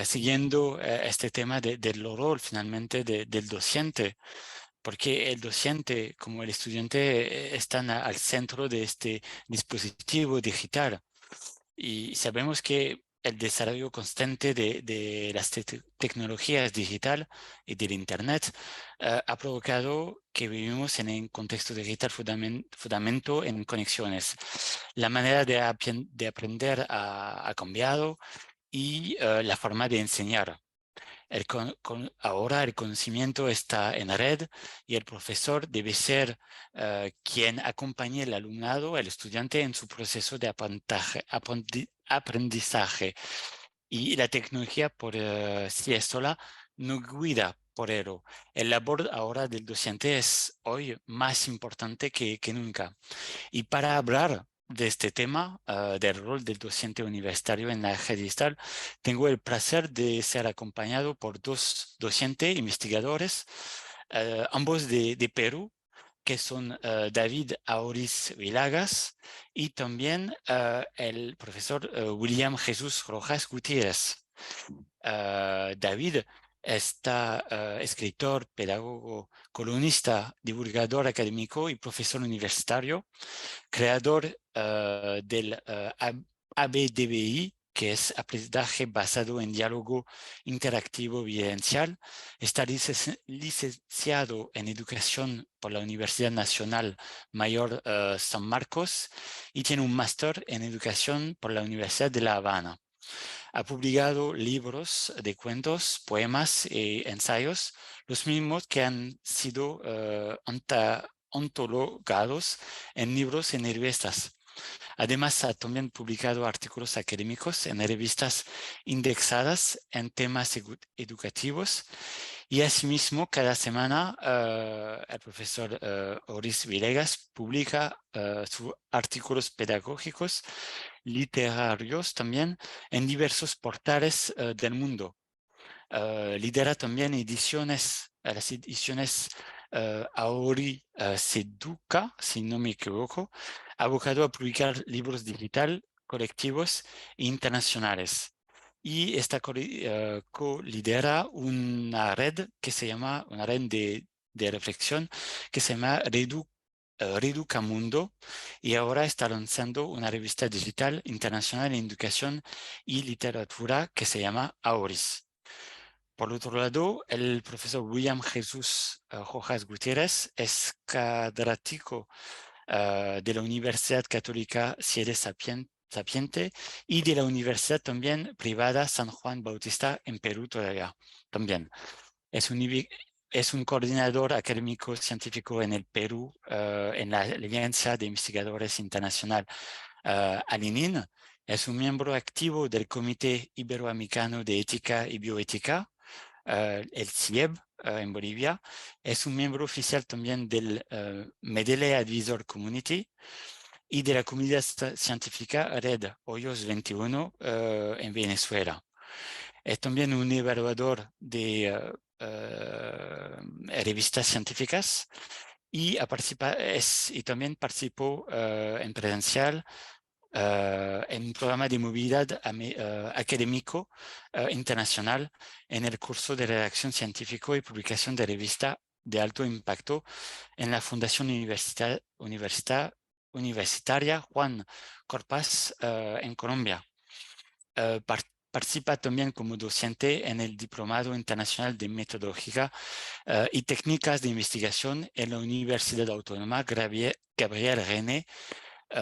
siguiendo este tema del rol finalmente del docente, porque el docente como el estudiante están al centro de este dispositivo digital y sabemos que el desarrollo constante de las tecnologías digital y del Internet ha provocado que vivimos en un contexto digital fundamento en conexiones. La manera de aprender ha cambiado y la forma de enseñar. Ahora el conocimiento está en red y el profesor debe ser quien acompañe al alumnado, el estudiante en su proceso de aprendizaje. Y la tecnología por sí sola no guía por ello. El labor ahora del docente es hoy más importante que nunca. Y para hablar de este tema, del rol del docente universitario en la era digital, tengo el placer de ser acompañado por dos docentes investigadores, ambos de Perú, que son David Auriz Vilagas y también el profesor William Jesús Rojas Gutiérrez. David está escritor, pedagogo, columnista, divulgador académico y profesor universitario, creador del ABDBI, que es aprendizaje basado en diálogo interactivo vivencial. Está licenciado en educación por la Universidad Nacional Mayor San Marcos y tiene un máster en educación por la Universidad de La Habana. Ha publicado libros de cuentos, poemas y ensayos, los mismos que han sido ontologados en libros y en revistas. Además, ha también publicado artículos académicos en revistas indexadas en temas educativos y asimismo cada semana el profesor Oris Villegas publica sus artículos pedagógicos, literarios también, en diversos portales del mundo. Lidera también las ediciones Aori Seduca, si no me equivoco, abocado a publicar libros digital, colectivos e internacionales. Y esta co-lidera una red que se llama, una red de reflexión que se llama Reduca Mundo, y ahora está lanzando una revista digital internacional en educación y literatura que se llama Aoris. Por otro lado, el profesor William Jesús Rojas Gutiérrez es catedrático de la Universidad Católica Cielo Sapiente y de la Universidad también privada San Juan Bautista en Perú todavía. También es un coordinador académico científico en el Perú, en la Alianza de Investigadores Internacional ALININ. Es un miembro activo del Comité Iberoamericano de Ética y Bioética, el CIEB en Bolivia. Es un miembro oficial también del Medellín Advisor Community y de la comunidad científica Red Hoyos 21 en Venezuela. Es también un evaluador de revistas científicas y, y también participó en presencial en un programa de movilidad académico internacional en el curso de redacción científico y publicación de revista de alto impacto en la Fundación Universitaria Juan Corpas en Colombia. Participa también como docente en el Diplomado Internacional de Metodología y Técnicas de Investigación en la Universidad Autónoma Gabriel René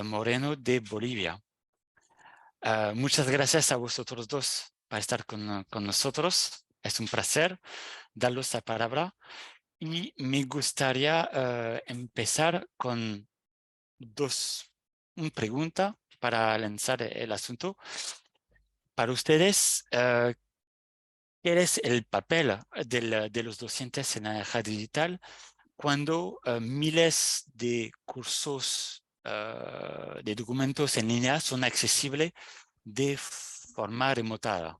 Moreno de Bolivia. Muchas gracias a vosotros dos por estar con nosotros. Es un placer darles la palabra y me gustaría empezar con una pregunta para lanzar el asunto. Para ustedes, ¿qué es el papel de los docentes en la era digital cuando miles de cursos de documentos en línea son accesibles de forma remota?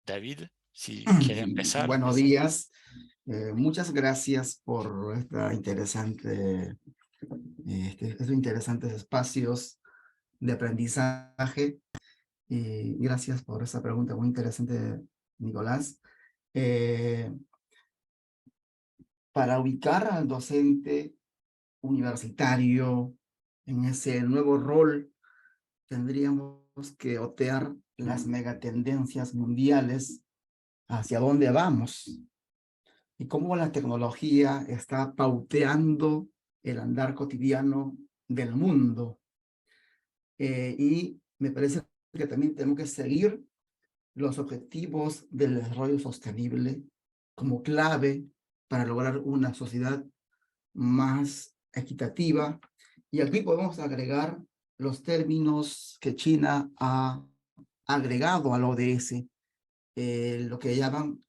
David, si quiere empezar, no Buenos sé. días. Muchas gracias por estos interesantes espacios de aprendizaje. Y gracias por esa pregunta muy interesante, Nicolás. Eh, para ubicar al docente universitario en ese nuevo rol, tendríamos que otear las megatendencias mundiales, hacia dónde vamos y cómo la tecnología está pauteando el andar cotidiano del mundo. Y me parece que también tenemos que seguir los objetivos del desarrollo sostenible como clave para lograr una sociedad más equitativa. Y aquí podemos agregar los términos que China ha agregado al ODS, lo que llaman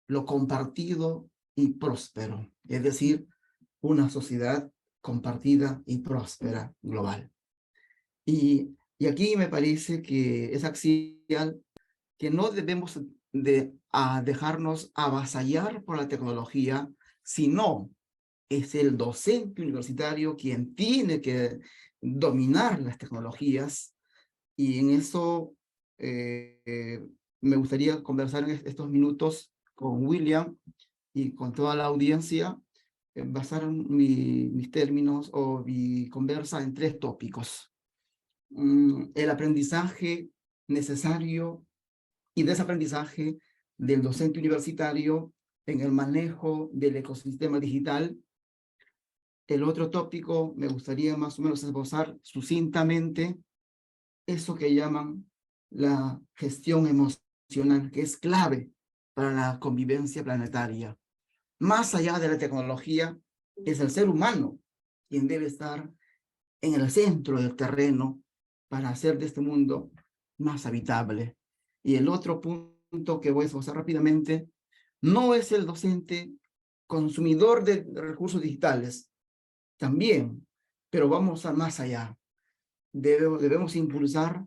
lo compartido y próspero, es decir, una sociedad compartida y próspera global. Y aquí me parece que es axial que no debemos dejarnos avasallar por la tecnología, sino es el docente universitario quien tiene que dominar las tecnologías, y en eso me gustaría conversar en estos minutos con William y con toda la audiencia, basar mis términos o mi conversa en 3 tópicos. El aprendizaje necesario y desaprendizaje del docente universitario en el manejo del ecosistema digital. El otro tópico me gustaría más o menos esbozar sucintamente eso que llaman la gestión emocional, que es clave para la convivencia planetaria. Más allá de la tecnología, es el ser humano quien debe estar en el centro del terreno para hacer de este mundo más habitable. Y el otro punto que voy a esbozar rápidamente, no es el docente consumidor de recursos digitales, también, pero vamos a más allá. Debemos impulsar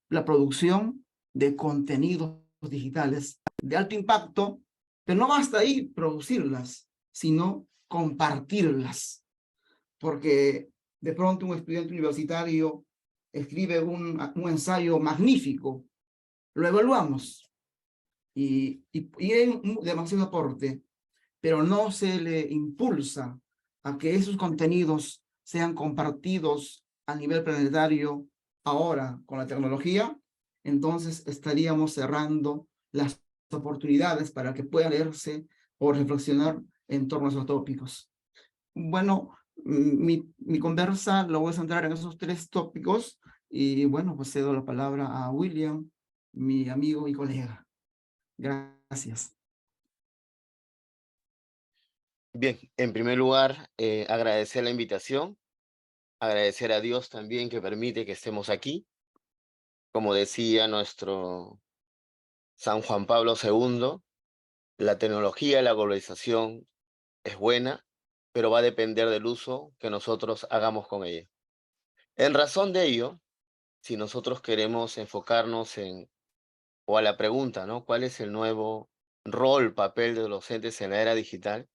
la producción de contenidos digitales de alto impacto, pero no basta ahí producirlas, sino compartirlas, porque de pronto un estudiante universitario escribe un ensayo magnífico, lo evaluamos y hay demasiado aporte, pero no se le impulsa a que esos contenidos sean compartidos a nivel planetario ahora con la tecnología. Entonces estaríamos cerrando las oportunidades para que puedan leerse o reflexionar en torno a esos tópicos. Bueno, mi conversa lo voy a centrar en esos 3 tópicos y bueno, pues cedo la palabra a William, mi amigo y colega. Gracias. Bien, en primer lugar, agradecer la invitación, agradecer a Dios también que permite que estemos aquí. Como decía nuestro San Juan Pablo II, la tecnología y la globalización es buena, pero va a depender del uso que nosotros hagamos con ella. En razón de ello, si nosotros queremos enfocarnos o a la pregunta, ¿no? ¿Cuál es el nuevo rol, papel de los docentes en la era digital?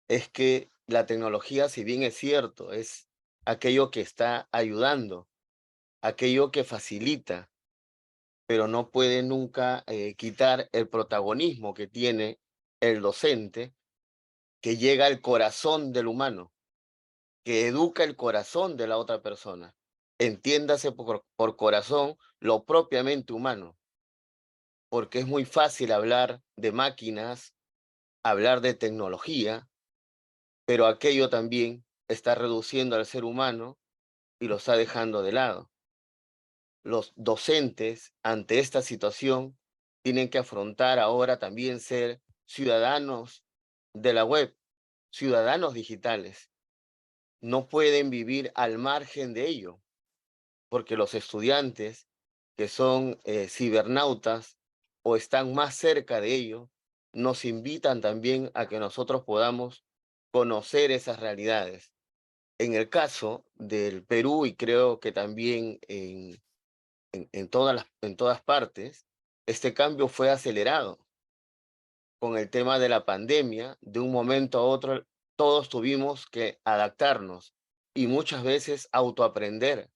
Es que la tecnología, si bien es cierto, es aquello que está ayudando, aquello que facilita, pero no puede nunca quitar el protagonismo que tiene el docente, que llega al corazón del humano, que educa el corazón de la otra persona. Entiéndase por corazón lo propiamente humano, porque es muy fácil hablar de máquinas, hablar de tecnología, pero aquello también está reduciendo al ser humano y lo está dejando de lado. Los docentes ante esta situación tienen que afrontar ahora también ser ciudadanos de la web, ciudadanos digitales. No pueden vivir al margen de ello, porque los estudiantes que son cibernautas o están más cerca de ello, nos invitan también a que nosotros podamos conocer esas realidades. En el caso del Perú, y creo que también en todas partes, este cambio fue acelerado con el tema de la pandemia. De un momento a otro, todos tuvimos que adaptarnos y muchas veces autoaprender.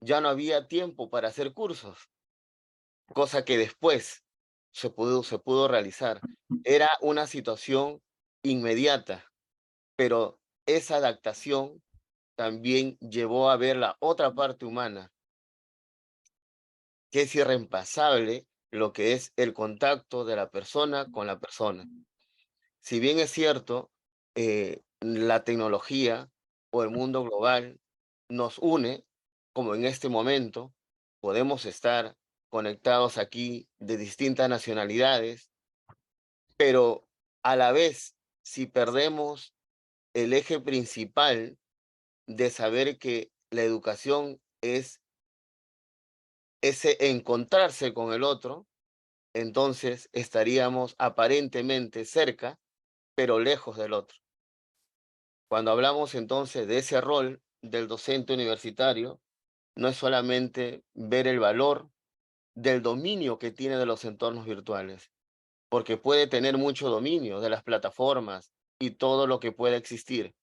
ya no había tiempo para hacer cursos, cosa que después se pudo realizar. Era una situación inmediata, pero esa adaptación también llevó a ver la otra parte humana, que es irreemplazable, lo que es el contacto de la persona con la persona. Si bien es cierto, la tecnología o el mundo global nos une, como en este momento, podemos estar conectados aquí de distintas nacionalidades, pero a la vez, si perdemos el eje principal de saber que la educación es ese encontrarse con el otro, entonces estaríamos aparentemente cerca, pero lejos del otro. Cuando hablamos entonces de ese rol del docente universitario, no es solamente ver el valor del dominio que tiene de los entornos virtuales, porque puede tener mucho dominio de las plataformas y todo lo que pueda existir,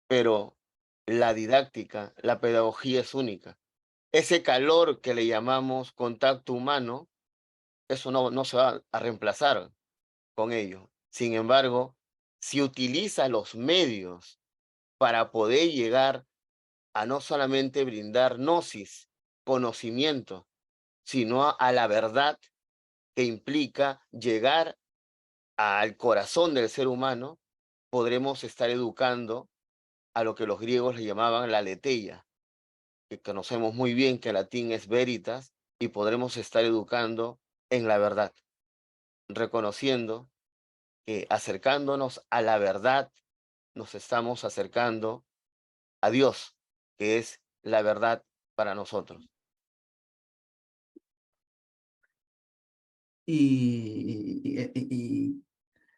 pero la didáctica, la pedagogía es única. Ese calor que le llamamos contacto humano, eso no se va a reemplazar con ello. Sin embargo, si utiliza los medios para poder llegar a no solamente brindar gnosis, conocimiento, sino a la verdad que implica llegar al corazón del ser humano, podremos estar educando a lo que los griegos le llamaban la aletheia, que conocemos muy bien que en latín es veritas, y podremos estar educando en la verdad, reconociendo que acercándonos a la verdad, nos estamos acercando a Dios, que es la verdad para nosotros. Y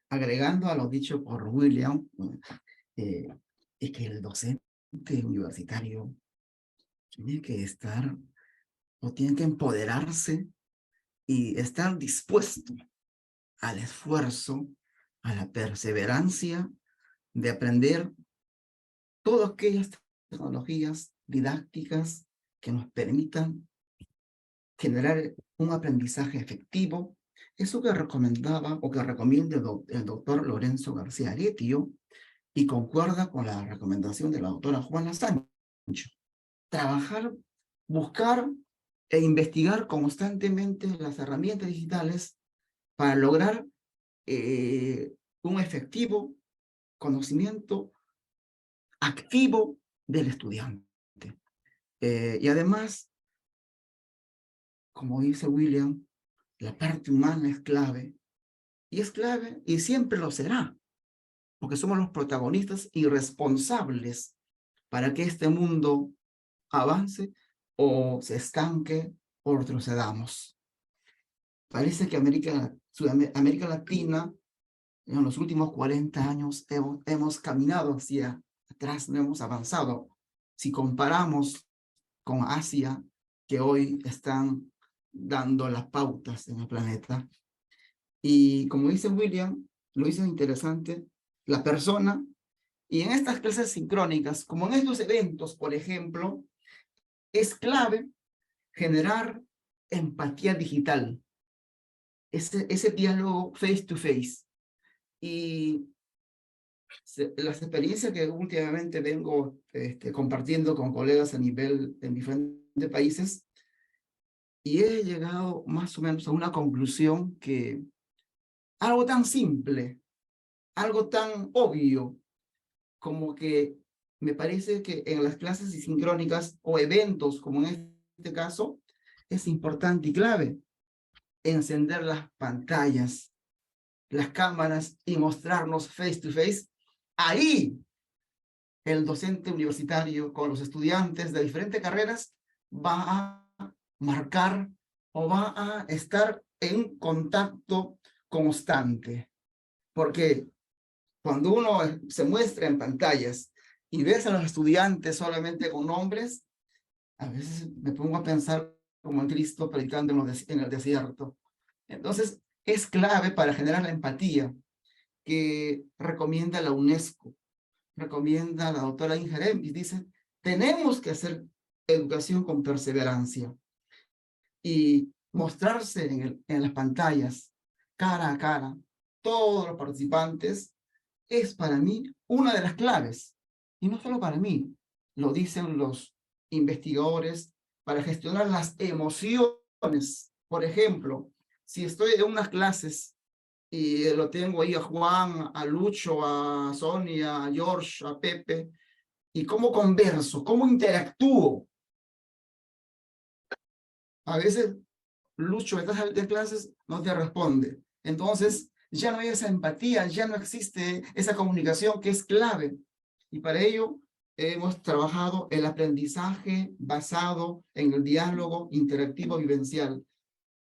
agregando a lo dicho por William, eh, es que el docente universitario tiene que estar o tiene que empoderarse y estar dispuesto al esfuerzo, a la perseverancia de aprender todas aquellas tecnologías didácticas que nos permitan generar un aprendizaje efectivo. Eso que recomendaba o que recomienda el doctor Lorenzo García Aretio y concuerda con la recomendación de la doctora Juana Sánchez. Trabajar, buscar e investigar constantemente las herramientas digitales para lograr un efectivo conocimiento activo del estudiante. Y además, como dice William, la parte humana es clave y siempre lo será, porque somos los protagonistas y responsables para que este mundo avance o se estanque o retrocedamos. Parece que América Latina en los últimos 40 años hemos caminado hacia atrás, no hemos avanzado. Si comparamos con Asia, que hoy están dando las pautas en el planeta. Y como dice William, lo hizo interesante, la persona, y en estas clases sincrónicas, como en estos eventos, por ejemplo, es clave generar empatía digital, ese diálogo face to face. Y las experiencias que últimamente vengo compartiendo con colegas a nivel en diferentes países, y he llegado más o menos a una conclusión que algo tan simple, algo tan obvio, como que me parece que en las clases sincrónicas o eventos, como en este caso, es importante y clave encender las pantallas, las cámaras y mostrarnos face to face. Ahí el docente universitario con los estudiantes de diferentes carreras va a marcar o va a estar en contacto constante. Porque cuando uno se muestra en pantallas y ves a los estudiantes solamente con nombres, a veces me pongo a pensar como en Cristo predicando en el desierto. Entonces, es clave para generar la empatía que recomienda la UNESCO, recomienda la doctora Ingerem, y dice, tenemos que hacer educación con perseverancia. Y mostrarse en las pantallas, cara a cara, todos los participantes, es para mí una de las claves. Y no solo para mí, lo dicen los investigadores, para gestionar las emociones. Por ejemplo, si estoy en unas clases y lo tengo ahí a Juan, a Lucho, a Sonia, a George, a Pepe, y cómo converso, cómo interactúo. A veces Lucho, estás de clases, no te responde. Entonces, ya no hay esa empatía, ya no existe esa comunicación que es clave. Y para ello hemos trabajado el aprendizaje basado en el diálogo interactivo vivencial,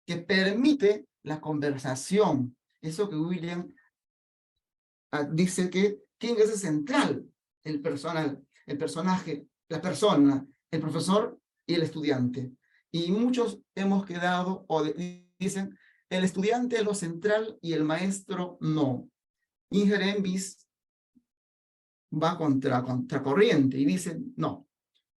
que permite la conversación. Eso que William dice que quién es el central, el personaje, la persona, el profesor y el estudiante. Y muchos hemos quedado o dicen, el estudiante es lo central y el maestro no. Ingerenvis va contracorriente y dice, no,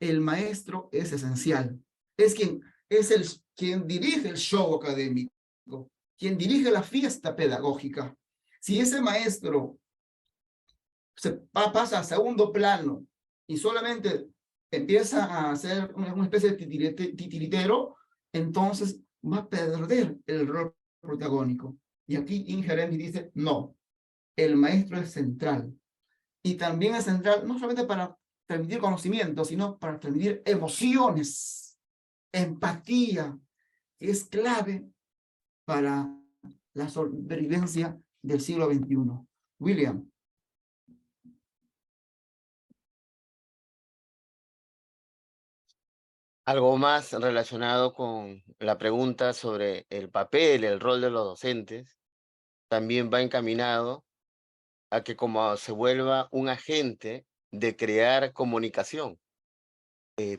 el maestro es esencial. Es quien dirige el show académico, quien dirige la fiesta pedagógica. Si ese maestro pasa a segundo plano y solamente empieza a hacer una especie de titiritero, entonces va a perder el rol protagónico. Y aquí Ingerendi dice, no, el maestro es central. Y también es central no solamente para transmitir conocimiento, sino para transmitir emociones, empatía, que es clave para la sobrevivencia del siglo XXI. William. Algo más relacionado con la pregunta sobre el papel, el rol de los docentes, también va encaminado a que como se vuelva un agente de crear comunicación,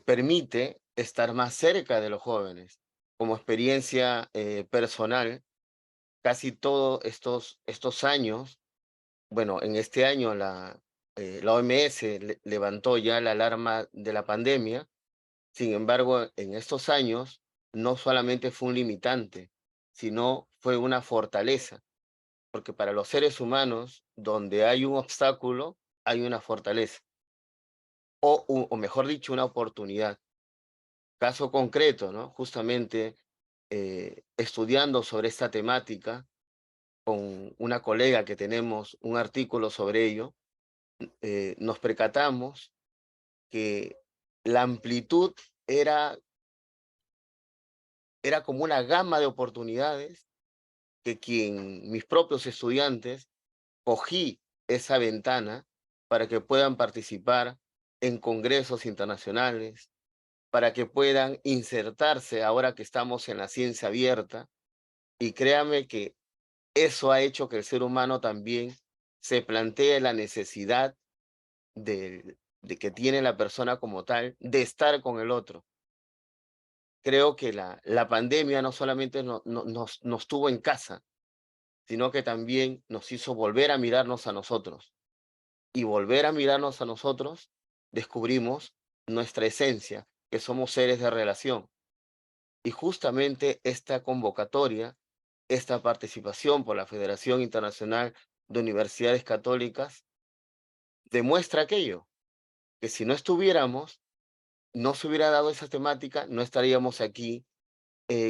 permite estar más cerca de los jóvenes. Como experiencia personal, casi todos estos años, bueno, en este año la OMS levantó ya la alarma de la pandemia. Sin embargo, en estos años no solamente fue un limitante, sino fue una fortaleza, porque para los seres humanos, donde hay un obstáculo, hay una fortaleza, o mejor dicho, una oportunidad. Caso concreto, ¿no? Justamente estudiando sobre esta temática con una colega que tenemos un artículo sobre ello, nos percatamos que la amplitud era como una gama de oportunidades que mis propios estudiantes cogí esa ventana para que puedan participar en congresos internacionales, para que puedan insertarse ahora que estamos en la ciencia abierta. Y créame que eso ha hecho que el ser humano también se plantee la necesidad de que tiene la persona como tal de estar con el otro. Creo que la pandemia no solamente nos tuvo en casa, sino que también nos hizo volver a mirarnos a nosotros. Y volver a mirarnos a nosotros, descubrimos nuestra esencia, que somos seres de relación. Y justamente esta convocatoria, esta participación por la Federación Internacional de Universidades Católicas, demuestra aquello, que si no estuviéramos, no se hubiera dado esa temática, no estaríamos aquí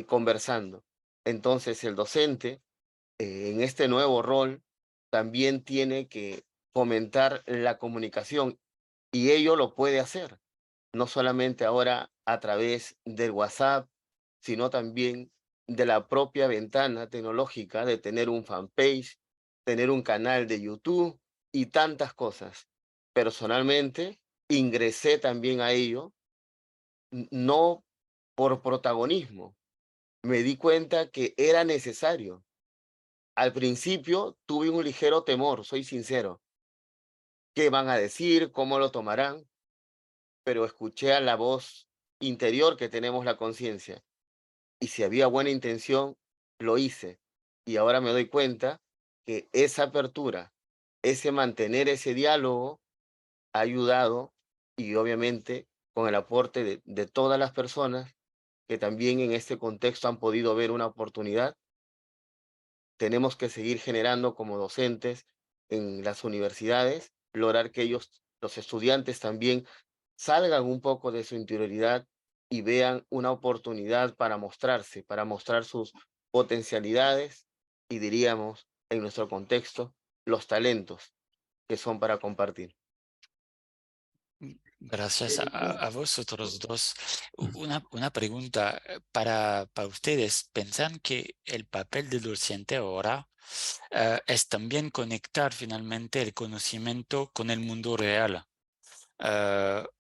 conversando. Entonces el docente, en este nuevo rol, también tiene que fomentar la comunicación y ello lo puede hacer, no solamente ahora a través del WhatsApp, sino también de la propia ventana tecnológica de tener un fanpage, tener un canal de YouTube y tantas cosas. Personalmente, ingresé también a ello, no por protagonismo. Me di cuenta que era necesario. Al principio tuve un ligero temor, soy sincero. ¿Qué van a decir? ¿Cómo lo tomarán? Pero escuché a la voz interior que tenemos la conciencia. Y si había buena intención, lo hice. Y ahora me doy cuenta que esa apertura, ese mantener ese diálogo, ha ayudado y obviamente con el aporte de todas las personas que también en este contexto han podido ver una oportunidad. Tenemos que seguir generando como docentes en las universidades, lograr que ellos, los estudiantes también salgan un poco de su interioridad y vean una oportunidad para mostrarse, para mostrar sus potencialidades y diríamos, en nuestro contexto, los talentos que son para compartir. Gracias Claro. a vosotros dos. Una pregunta para ustedes. ¿Piensan que el papel del docente ahora es también conectar finalmente el conocimiento con el mundo real?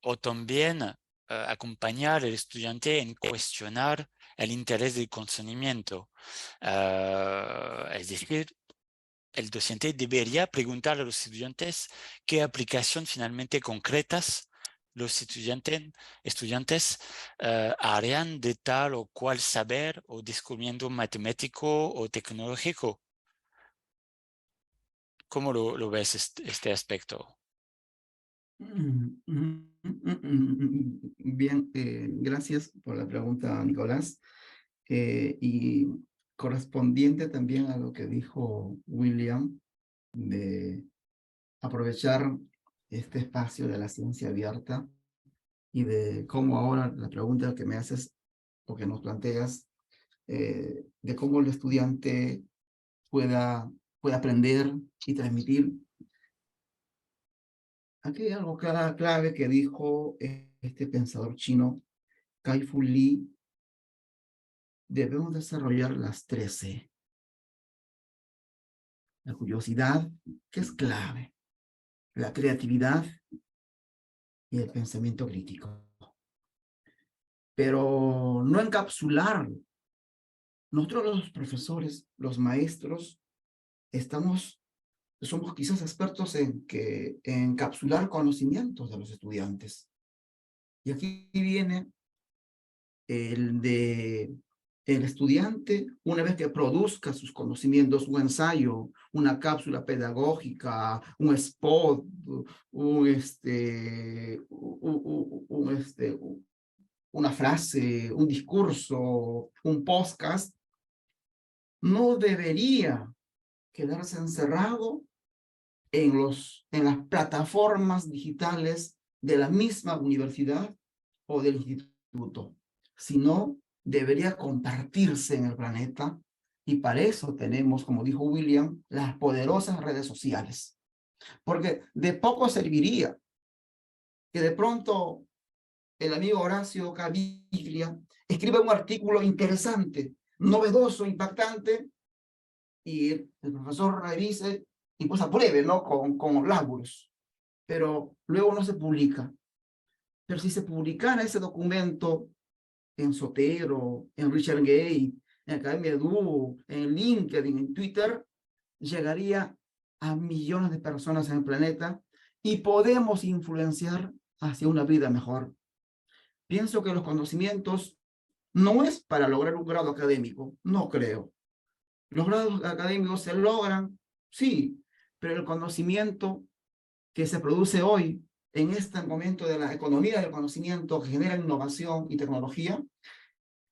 O también acompañar al estudiante en cuestionar el interés del conocimiento. Es decir, el docente debería preguntar a los estudiantes qué aplicación finalmente concretas los estudiantes harían de tal o cual saber o descubrimiento matemático o tecnológico. ¿Cómo lo ves este aspecto? Bien, gracias por la pregunta, Nicolás. Y correspondiente también a lo que dijo William, de aprovechar este espacio de la ciencia abierta y de cómo ahora la pregunta que me haces o que nos planteas, de cómo el estudiante pueda aprender y transmitir. Aquí hay algo clave que dijo este pensador chino, Kai-Fu Lee: debemos desarrollar las 13. La curiosidad, que es clave, la creatividad y el pensamiento crítico. Pero no encapsular. Nosotros los profesores, los maestros, somos quizás expertos en encapsular conocimientos de los estudiantes. Y aquí viene el estudiante, una vez que produzca sus conocimientos, un ensayo, una cápsula pedagógica, un spot, una frase, un discurso, un podcast, no debería quedarse encerrado en las plataformas digitales de la misma universidad o del instituto, sino debería compartirse en el planeta. Y para eso tenemos, como dijo William, las poderosas redes sociales. Porque de poco serviría que de pronto el amigo Horacio Caviglia escriba un artículo interesante, novedoso, impactante, y el profesor revise y pues apruebe, ¿no? Con lauros. Pero luego no se publica. Pero si se publicara ese documento en Zotero, en ResearchGate, en Academia Edu, en LinkedIn, en Twitter, llegaría a millones de personas en el planeta y podemos influenciar hacia una vida mejor. Pienso que los conocimientos no es para lograr un grado académico, no creo. Los grados académicos se logran, sí, pero el conocimiento que se produce hoy en este momento de la economía del conocimiento que genera innovación y tecnología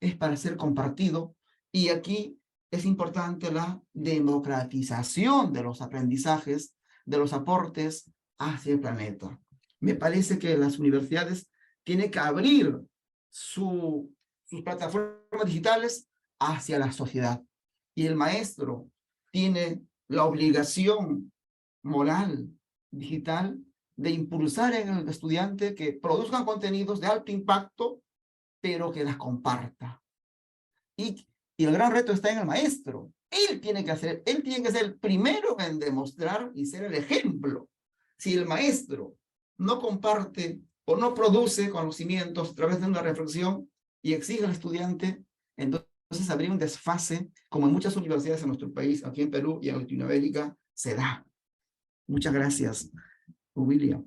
es para ser compartido, y aquí es importante la democratización de los aprendizajes, de los aportes hacia el planeta. Me parece que las universidades tienen que abrir sus plataformas digitales hacia la sociedad, y el maestro tiene la obligación moral digital de impulsar en el estudiante que produzcan contenidos de alto impacto, pero que las comparta. Y el gran reto está en el maestro. Él tiene que ser el primero en demostrar y ser el ejemplo. Si el maestro no comparte o no produce conocimientos a través de una reflexión y exige al estudiante, entonces habría un desfase, como en muchas universidades en nuestro país, aquí en Perú y en Latinoamérica, se da. Muchas gracias, William.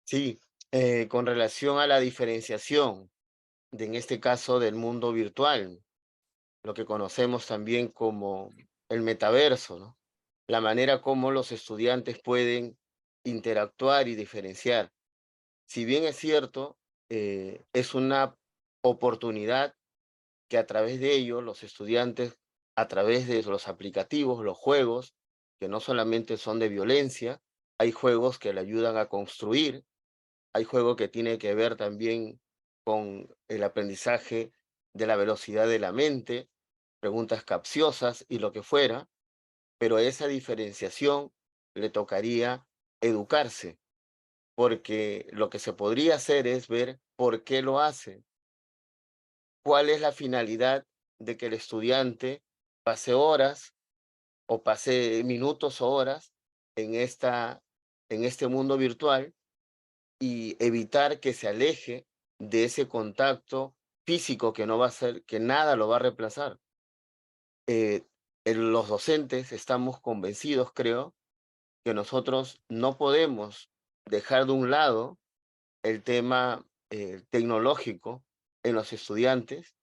Sí, con relación a la diferenciación, en este caso del mundo virtual, lo que conocemos también como el metaverso, ¿no? La manera como los estudiantes pueden interactuar y diferenciar. Si bien es cierto, es una oportunidad que a través de ello los estudiantes, a través de los aplicativos, los juegos, que no solamente son de violencia, hay juegos que le ayudan a construir, hay juegos que tienen que ver también con el aprendizaje de la velocidad de la mente, preguntas capciosas y lo que fuera, pero a esa diferenciación le tocaría educarse, porque lo que se podría hacer es ver por qué lo hace, cuál es la finalidad de que el estudiante pase horas o pase minutos o horas en, en este mundo virtual y evitar que se aleje de ese contacto físico que no va a ser, que nada lo va a reemplazar. Eh, los docentes estamos convencidos, creo, que nosotros no podemos dejar de un lado el tema tecnológico en los estudiantes,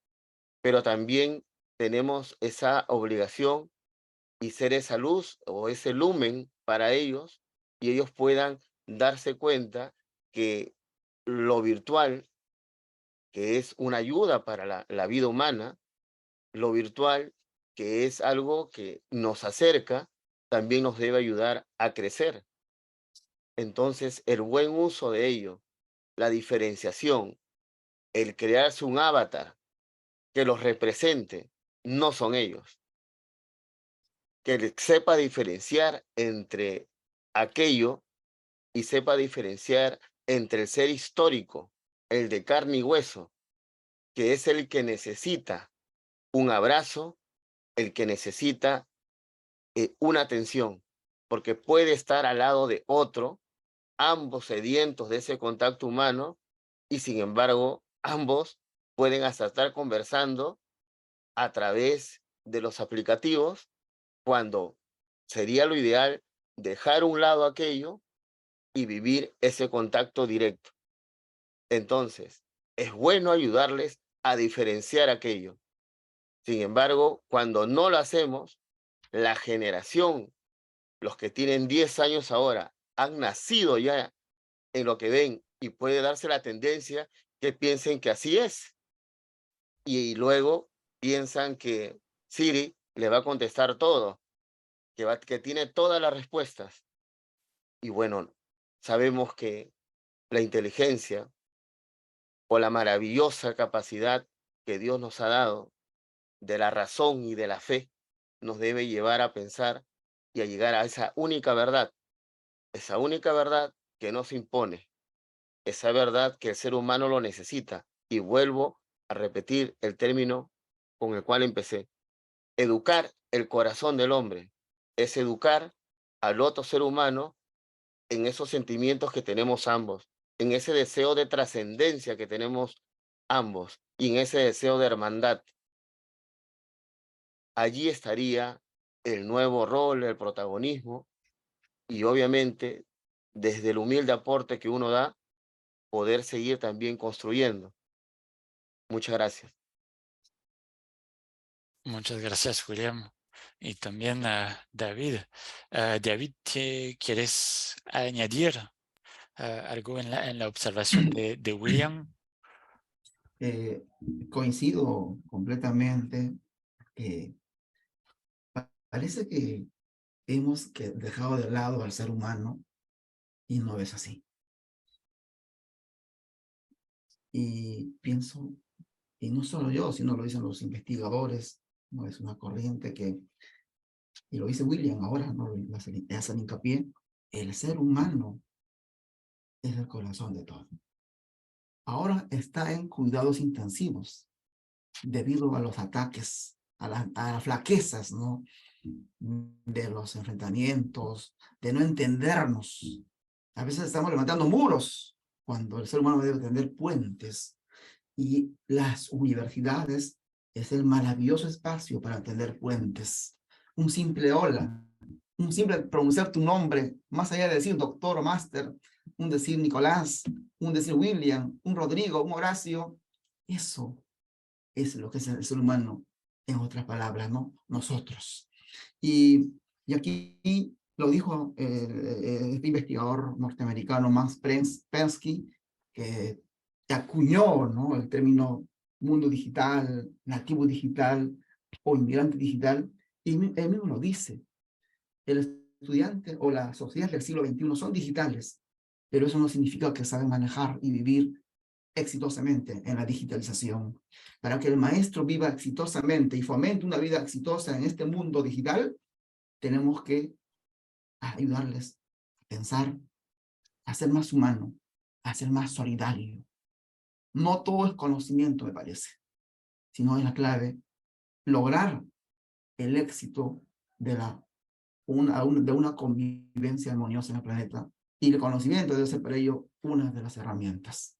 pero también tenemos esa obligación y ser esa luz o ese lumen para ellos y ellos puedan darse cuenta que lo virtual, que es una ayuda para la vida humana, lo virtual, que es algo que nos acerca, también nos debe ayudar a crecer. Entonces, el buen uso de ello, la diferenciación, el crearse un avatar que los represente, no son ellos. Que sepa diferenciar entre aquello y sepa diferenciar entre el ser histórico, el de carne y hueso, que es el que necesita un abrazo, el que necesita una atención, porque puede estar al lado de otro, ambos sedientos de ese contacto humano, y sin embargo, ambos pueden hasta estar conversando a través de los aplicativos, cuando sería lo ideal dejar a un lado aquello y vivir ese contacto directo. Entonces, es bueno ayudarles a diferenciar aquello. Sin embargo, cuando no lo hacemos, la generación, los que tienen 10 años ahora, han nacido ya en lo que ven y puede darse la tendencia que piensen que así es. Y luego piensan que Siri le va a contestar todo, que tiene todas las respuestas. Y bueno, sabemos que la inteligencia o la maravillosa capacidad que Dios nos ha dado de la razón y de la fe nos debe llevar a pensar y a llegar a esa única verdad que no se impone, esa verdad que el ser humano lo necesita. Y vuelvo a repetir el término con el cual empecé. Educar el corazón del hombre es educar al otro ser humano en esos sentimientos que tenemos ambos, en ese deseo de trascendencia que tenemos ambos y en ese deseo de hermandad. Allí estaría el nuevo rol, el protagonismo y obviamente desde el humilde aporte que uno da, poder seguir también construyendo. Muchas gracias. Muchas gracias, William. Y también a David. David, ¿quieres añadir algo en la observación de William? Coincido completamente. Parece que hemos dejado de lado al ser humano y no es así. Y pienso, y no solo yo, sino lo dicen los investigadores, no es una corriente que, y lo dice William ahora, no lo hacen hincapié, el ser humano es el corazón de todo. Ahora está en cuidados intensivos debido a los ataques, a las flaquezas, ¿no? De los enfrentamientos, de no entendernos. A veces estamos levantando muros cuando el ser humano debe tender puentes. Y las universidades es el maravilloso espacio para tender puentes. Un simple hola, un simple pronunciar tu nombre, más allá de decir doctor o máster, un decir Nicolás, un decir William, un Rodrigo, un Horacio, eso es lo que es el ser humano, en otras palabras, ¿no? Nosotros. Y aquí Lo dijo este investigador norteamericano Max Pensky, que acuñó, ¿no?, el término mundo digital, nativo digital o inmigrante digital, y él mismo lo dice. El estudiante o la sociedad del siglo XXI son digitales, pero eso no significa que saben manejar y vivir exitosamente en la digitalización. Para que el maestro viva exitosamente y fomente una vida exitosa en este mundo digital, tenemos que ayudarles a pensar, a ser más humano, a ser más solidario. No todo es conocimiento, me parece, sino es la clave lograr el éxito de una convivencia armoniosa en el planeta. Y el conocimiento debe ser para ello una de las herramientas.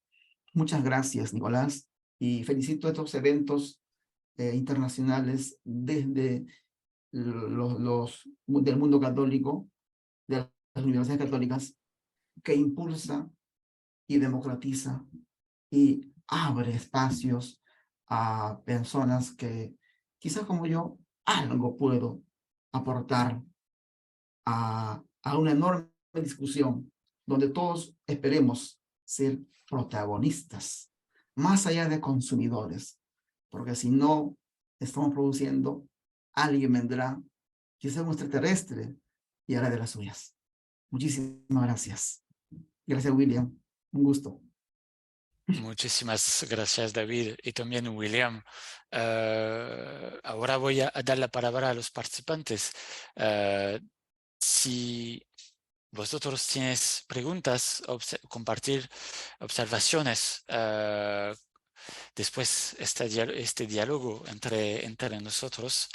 Muchas gracias, Nicolás, y felicito estos eventos internacionales desde del mundo católico, de las universidades católicas, que impulsa y democratiza y abre espacios a personas que quizás como yo algo puedo aportar a una enorme discusión donde todos esperemos ser protagonistas, más allá de consumidores, porque si no estamos produciendo, alguien vendrá, quizás un extraterrestre, y hará de las suyas. Muchísimas gracias. Gracias, William. Un gusto. Muchísimas gracias, David, y también William. Ahora voy a dar la palabra a los participantes. Si vosotros tienes preguntas, compartir observaciones, después este diálogo entre nosotros,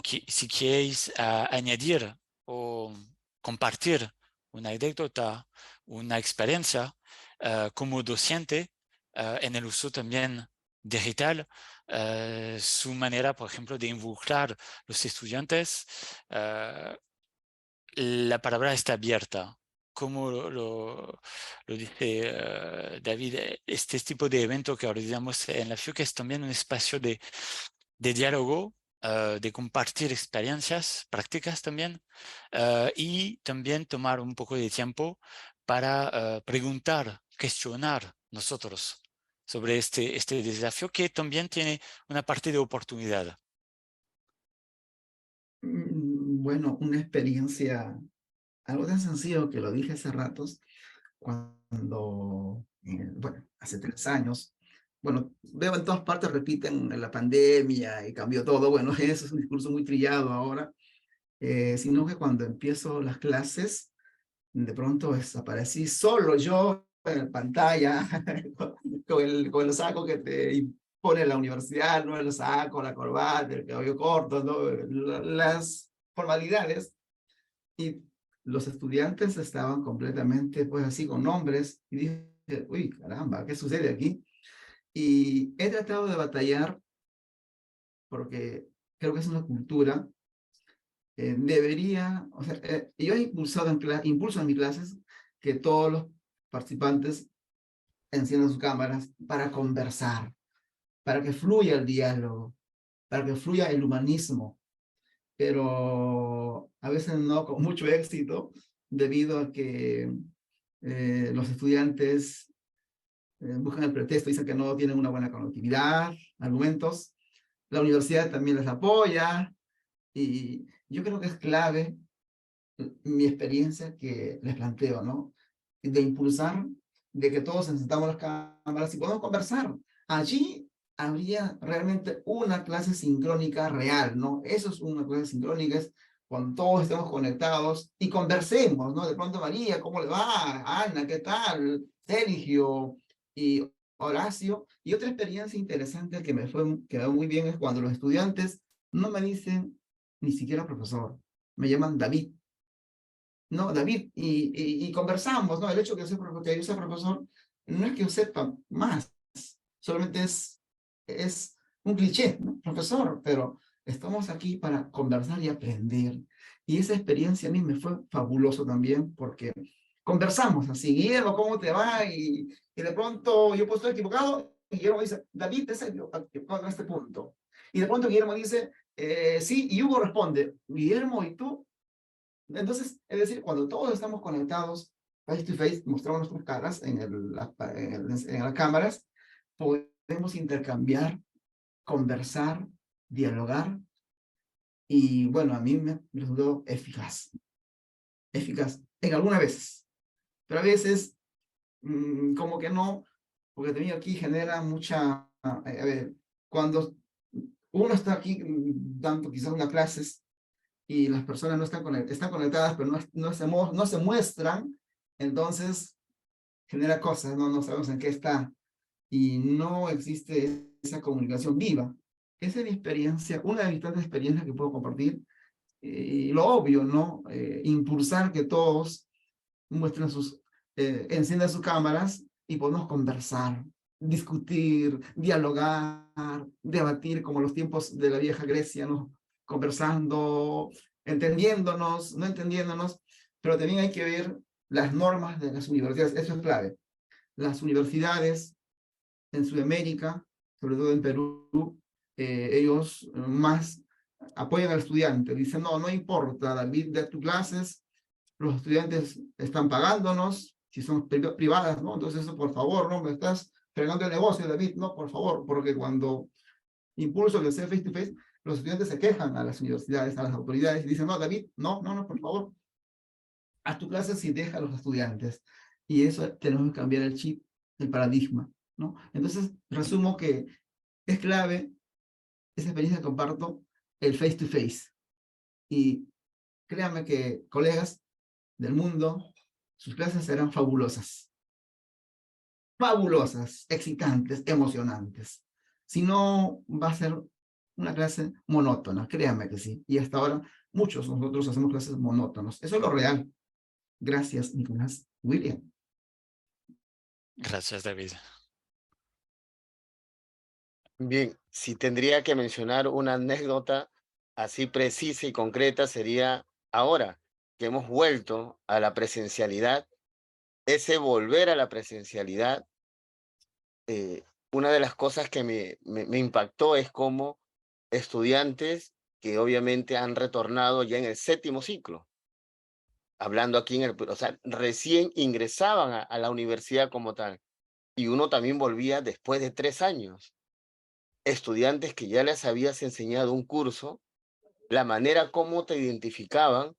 si queréis añadir o compartir una anécdota, una experiencia como docente en el uso también digital, su manera, por ejemplo, de involucrar a los estudiantes, la palabra está abierta. Como lo dice David, este tipo de evento que organizamos en la FIUC es también un espacio de diálogo, de compartir experiencias prácticas también, y también tomar un poco de tiempo para preguntar, cuestionar nosotros sobre este desafío que también tiene una parte de oportunidad. Bueno, una experiencia, algo tan sencillo que lo dije hace ratos, cuando, bueno, hace 3 años, bueno, veo en todas partes repiten la pandemia y cambió todo, bueno, eso es un discurso muy trillado ahora, sino que cuando empiezo las clases, de pronto desaparecí solo yo en la pantalla, con el saco que te pone la universidad, ¿no? El saco, la corbata, el cabello corto, ¿no? Las formalidades. Y los estudiantes estaban completamente, pues así, con nombres. Y dije, uy, caramba, ¿qué sucede aquí? Y he tratado de batallar porque creo que es una cultura. Debería, o sea, yo he impulso en mis clases que todos los participantes enciendan sus cámaras para conversar, para que fluya el diálogo, para que fluya el humanismo, pero a veces no con mucho éxito, debido a que los estudiantes buscan el pretexto, dicen que no tienen una buena conectividad, argumentos. La universidad también les apoya, y yo creo que es clave mi experiencia que les planteo, ¿no? De impulsar, de que todos encendamos las cámaras y podemos conversar. Allí habría realmente una clase sincrónica real, ¿no? Eso es una clase sincrónica, es cuando todos estemos conectados y conversemos, ¿no? De pronto, María, ¿cómo le va? Ana, ¿qué tal? Sergio y Horacio. Y otra experiencia interesante que me quedó muy bien es cuando los estudiantes no me dicen ni siquiera profesor, me llaman David. No, David, y conversamos, ¿no? El hecho de que yo sea profesor no es que yo sepa más, solamente es un cliché, ¿no? Profesor, pero estamos aquí para conversar y aprender. Y esa experiencia a mí me fue fabuloso también, porque conversamos así, Guillermo, ¿cómo te va? Y de pronto yo puedo estar equivocado, y Guillermo dice, David, te has equivocado en este punto. Y de pronto Guillermo dice, sí, y Hugo responde, Guillermo, ¿y tú? Entonces, es decir, cuando todos estamos conectados face to face, mostramos nuestras caras en las cámaras, podemos intercambiar, conversar, dialogar, y bueno, a mí me resultó eficaz en algunas veces, pero a veces como que no, porque también aquí genera mucha, a ver, cuando uno está aquí dando quizás unas clases y las personas no están conectadas, pero no se muestran, entonces genera cosas, no sabemos en qué está, y no existe esa comunicación viva. Esa es mi experiencia, una de mis tantas experiencias que puedo compartir, y lo obvio, ¿no? Impulsar que todos muestren enciendan sus cámaras y podemos conversar, discutir, dialogar, debatir como los tiempos de la vieja Grecia, ¿no? Conversando, entendiéndonos, no entendiéndonos, pero también hay que ver las normas de las universidades, eso es clave. Las universidades en Sudamérica, sobre todo en Perú, ellos más apoyan al estudiante, dicen, no importa, David, de tus clases, los estudiantes están pagándonos, si son privadas, ¿no? Entonces eso, por favor, no me estás fregando el negocio, David, no, por favor, porque cuando impulso que sea face to face, los estudiantes se quejan a las universidades, a las autoridades, y dicen, no, David, no, por favor, haz tu clase y deja a los estudiantes. Y eso tenemos que cambiar el chip, el paradigma, ¿no? Entonces, resumo que es clave esa experiencia que comparto, el face to face. Y créanme que, colegas del mundo, sus clases serán fabulosas. Fabulosas, excitantes, emocionantes. Si no, va a ser una clase monótona, créanme que sí. Y hasta ahora, muchos de nosotros hacemos clases monótonas. Eso es lo real. Gracias, Nicolás. William. Gracias, David. Bien, si tendría que mencionar una anécdota así precisa y concreta, sería ahora que hemos vuelto a la presencialidad, ese volver a la presencialidad, una de las cosas que me impactó es cómo estudiantes que obviamente han retornado ya en el 7º ciclo, hablando aquí o sea, recién ingresaban a la universidad como tal, y uno también volvía después de 3 años. Estudiantes que ya les habías enseñado un curso, la manera como te identificaban,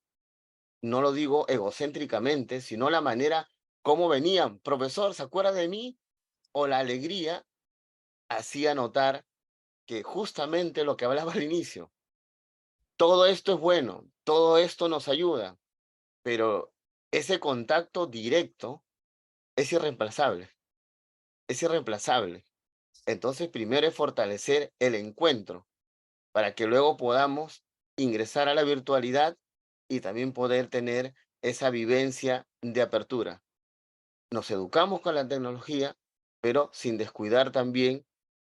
no lo digo egocéntricamente, sino la manera como venían. Profesor, ¿se acuerda de mí? O la alegría hacía notar que justamente lo que hablaba al inicio, todo esto es bueno, todo esto nos ayuda, pero ese contacto directo es irreemplazable, es irreemplazable. Entonces, primero es fortalecer el encuentro para que luego podamos ingresar a la virtualidad y también poder tener esa vivencia de apertura. Nos educamos con la tecnología, pero sin descuidar también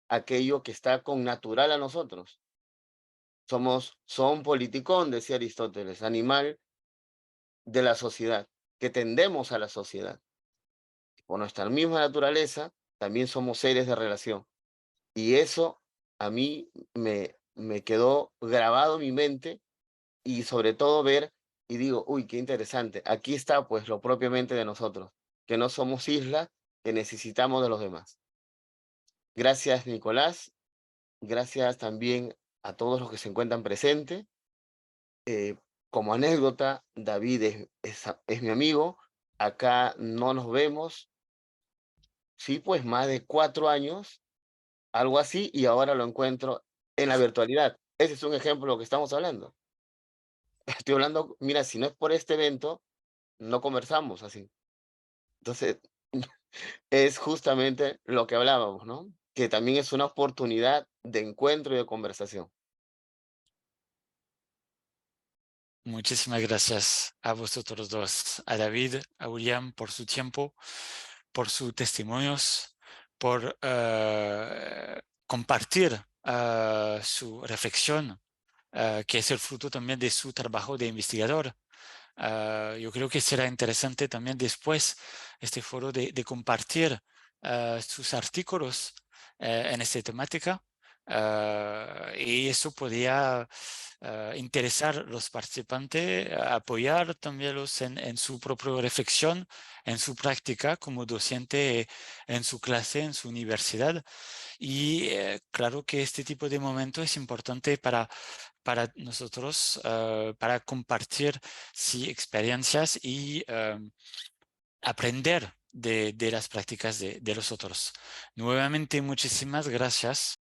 aquello que está con natural a nosotros. Son politicón, decía Aristóteles, animal de la sociedad, que tendemos a la sociedad. Por nuestra misma naturaleza, también somos seres de relación. Y eso a mí me quedó grabado en mi mente, y sobre todo ver y digo, uy, qué interesante. Aquí está pues lo propiamente de nosotros, que no somos islas, que necesitamos de los demás. Gracias, Nicolás. Gracias también a todos los que se encuentran presentes. Como anécdota, David es mi amigo. Acá no nos vemos. Sí, pues más de 4 años, algo así, y ahora lo encuentro en la virtualidad. Ese es un ejemplo de lo que estamos hablando. Estoy hablando, mira, si no es por este evento, no conversamos así. Entonces, es justamente lo que hablábamos, ¿no? Que también es una oportunidad de encuentro y de conversación. Muchísimas gracias a vosotros dos, a David, a William, por su tiempo, por sus testimonios, por compartir su reflexión, que es el fruto también de su trabajo de investigador. Yo creo que será interesante también después este foro de compartir sus artículos en esta temática, Y eso podía interesar a los participantes, apoyarlos en su propia reflexión, en su práctica como docente, en su clase, en su universidad. Y claro que este tipo de momento es importante para nosotros, para compartir sí, experiencias y aprender de las prácticas de los otros. Nuevamente, muchísimas gracias